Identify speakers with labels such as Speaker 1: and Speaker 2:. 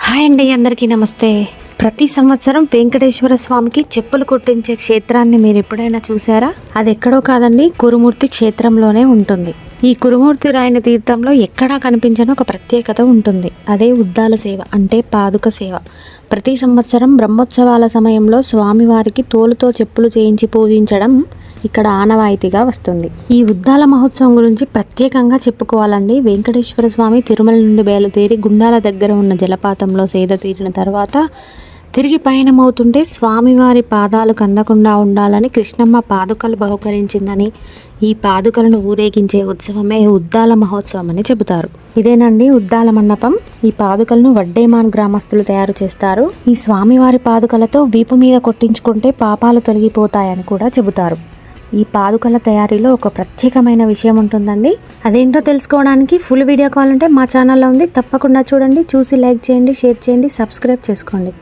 Speaker 1: Hi అండి, అందరికీ నమస్తే. ప్రతి సంవత్సరం వెంకటేశ్వర స్వామికి చెప్పులు కుట్టించే క్షేత్రాన్ని మీరు ఎప్పుడైనా చూసారా? అది ఎక్కడో కాదండి, కురుమూర్తి క్షేత్రంలోనే ఉంటుంది. ఈ కురుమూర్తి రాయని తీర్థంలో ఎక్కడా కనిపించని ఒక ప్రత్యేకత ఉంటుంది. అదే ఉద్దాల సేవ, అంటే పాదుక సేవ. ప్రతి సంవత్సరం బ్రహ్మోత్సవాల సమయంలో స్వామివారికి తోలుతో చెప్పులు చేయించి పూజించడం ఇక్కడ ఆనవాయితీగా వస్తుంది. ఈ ఉద్దాల మహోత్సవం గురించి ప్రత్యేకంగా చెప్పుకోవాలండి. వెంకటేశ్వర స్వామి తిరుమల నుండి బయలుదేరి గుండాల దగ్గర ఉన్న జలపాతంలో సేద తీరిన తర్వాత తిరిగి పయనమవుతుంటే స్వామివారి పాదాలకు అందకుండా ఉండాలని కృష్ణమ్మ పాదుకలు బహుకరించిందని, ఈ పాదుకలను ఊరేగించే ఉత్సవమే ఉద్దాల మహోత్సవం అని చెబుతారు. ఇదేనండి ఉద్దాల మండపం. ఈ పాదుకలను వడ్డేమాన్ గ్రామస్తులు తయారు చేస్తారు. ఈ స్వామివారి పాదుకలతో వీపు మీద కొట్టించుకుంటే పాపాలు తొలగిపోతాయని కూడా చెబుతారు. ఈ పాదుకల తయారీలో ఒక ప్రత్యేకమైన విషయం ఉంటుందండి. అదేంటో తెలుసుకోవడానికి ఫుల్ వీడియో కావాలంటే మా ఛానల్లో ఉంది, తప్పకుండా చూడండి. చూసి లైక్ చేయండి, షేర్ చేయండి, సబ్స్క్రైబ్ చేసుకోండి.